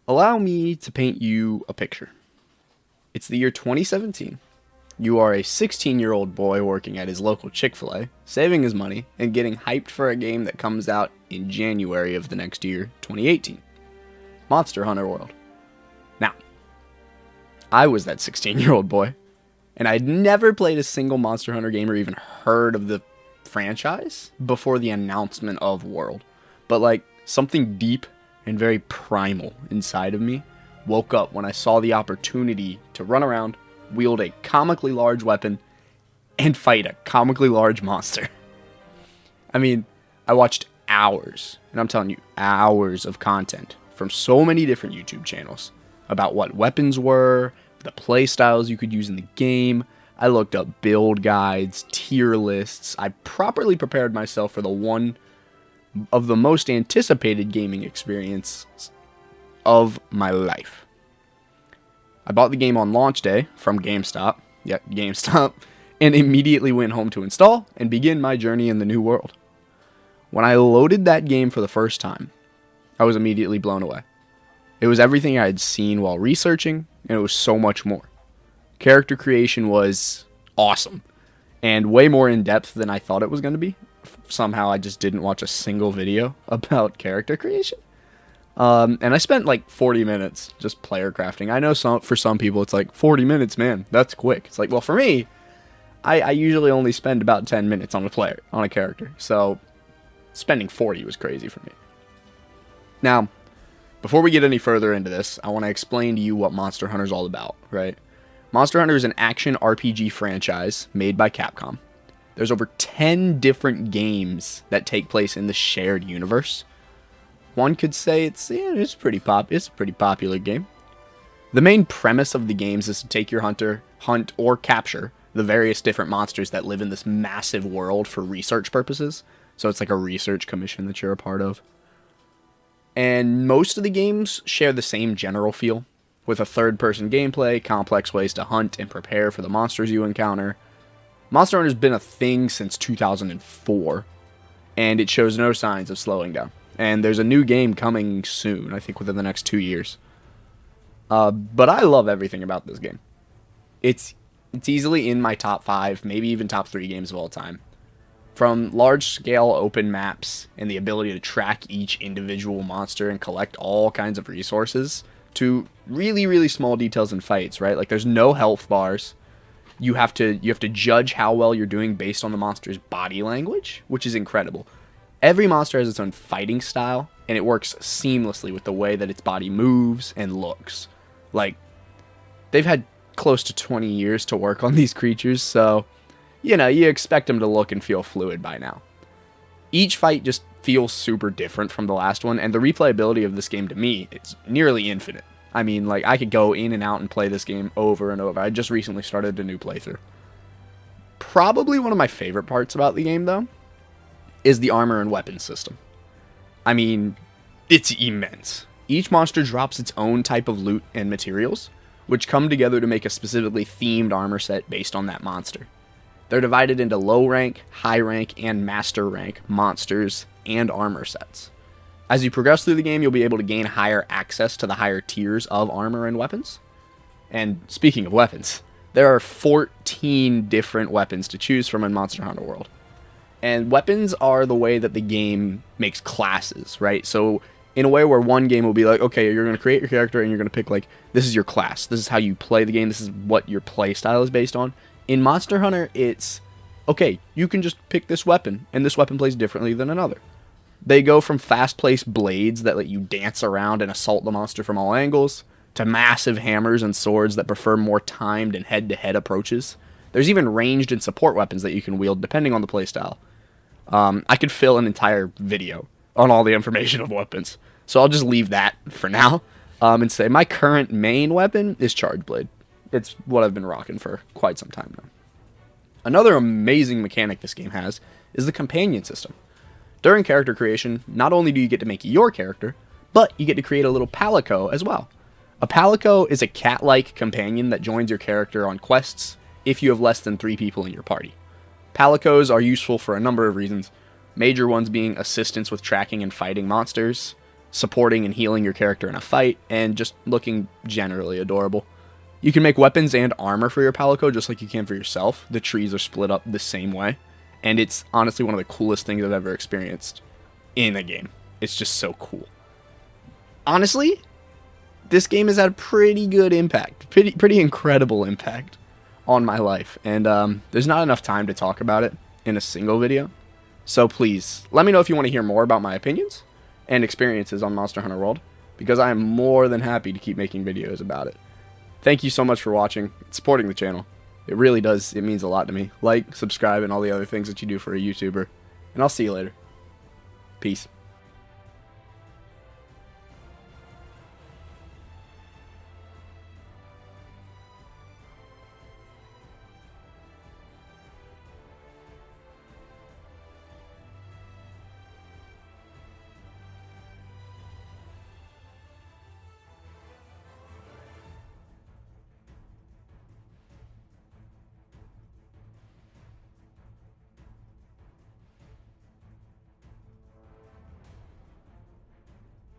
Allow me to paint you a picture. It's the year 2017. You are a 16-year-old boy working at his local Chick-fil-A, saving his money, and getting hyped for a game that comes out in January of the next year, 2018. Monster Hunter World. Now, I was that 16-year-old boy, and I'd never played a single Monster Hunter game or even heard of the franchise before the announcement of World. But something deep and very primal inside of me woke up when I saw the opportunity to run around, wield a comically large weapon, and fight a comically large monster. I mean, I watched hours, and I'm telling you, hours of content from so many different YouTube channels about what weapons were, the play styles you could use in the game. I looked up build guides, tier lists. I properly prepared myself for the one of the most anticipated gaming experiences of my life. I bought the game on launch day from GameStop. Yep, GameStop. And immediately went home to install and begin my journey in the new world. When I loaded that game for the first time, I was immediately blown away. It was everything I had seen while researching, and it was so much more. Character creation was awesome, and way more in-depth than I thought it was going to be. Somehow I just didn't watch a single video about character creation. And I spent 40 minutes just player crafting. I know for some people it's 40 minutes, man, that's quick. It's well, for me, I usually only spend about 10 minutes on a character. So spending 40 was crazy for me. Now, before we get any further into this, I want to explain to you what Monster Hunter is all about, right? Monster Hunter is an action RPG franchise made by Capcom. There's over 10 different games that take place in the shared universe. One could say it's a pretty popular game. The main premise of the games is to take your hunter, hunt, or capture the various different monsters that live in this massive world for research purposes. So it's like a research commission that you're a part of. And most of the games share the same general feel, with a third-person gameplay, complex ways to hunt and prepare for the monsters you encounter. Monster Hunter has been a thing since 2004, and it shows no signs of slowing down. And there's a new game coming soon, I think within the next 2 years. But I love everything about this game. It's easily in my top 5, maybe even top 3 games of all time. From large-scale open maps and the ability to track each individual monster and collect all kinds of resources, to really, really small details in fights, right? There's no health bars. You have to judge how well you're doing based on the monster's body language, which is incredible. Every monster has its own fighting style, and it works seamlessly with the way that its body moves and looks. They've had close to 20 years to work on these creatures, so you expect them to look and feel fluid by now. Each fight just feels super different from the last one, and the replayability of this game to me is nearly infinite. I mean, I could go in and out and play this game over and over. I just recently started a new playthrough. Probably one of my favorite parts about the game, though, is the armor and weapon system. I mean, it's immense. Each monster drops its own type of loot and materials, which come together to make a specifically themed armor set based on that monster. They're divided into low rank, high rank, and master rank monsters and armor sets. As you progress through the game, you'll be able to gain higher access to the higher tiers of armor and weapons. And speaking of weapons, there are 14 different weapons to choose from in Monster Hunter World. And weapons are the way that the game makes classes, right? So in a way where one game will be okay, you're going to create your character and you're going to pick this is your class. This is how you play the game. This is what your play style is based on. In Monster Hunter, it's, okay, you can just pick this weapon, and this weapon plays differently than another. They go from fast-paced blades that let you dance around and assault the monster from all angles, to massive hammers and swords that prefer more timed and head-to-head approaches. There's even ranged and support weapons that you can wield depending on the playstyle. I could fill an entire video on all the information of weapons, so I'll just leave that for now, and say my current main weapon is Charge Blade. It's what I've been rocking for quite some time now. Another amazing mechanic this game has is the companion system. During character creation, not only do you get to make your character, but you get to create a little palico as well. A palico is a cat-like companion that joins your character on quests if you have less than 3 people in your party. Palicos are useful for a number of reasons, major ones being assistance with tracking and fighting monsters, supporting and healing your character in a fight, and just looking generally adorable. You can make weapons and armor for your Palico just like you can for yourself. The trees are split up the same way, and it's honestly one of the coolest things I've ever experienced in a game. It's just so cool. Honestly, this game has had a pretty good impact, pretty incredible impact on my life, and there's not enough time to talk about it in a single video. So please, let me know if you want to hear more about my opinions and experiences on Monster Hunter World, because I am more than happy to keep making videos about it. Thank you so much for watching and supporting the channel. It really does, it means a lot to me. Like, subscribe, and all the other things that you do for a YouTuber. And I'll see you later. Peace.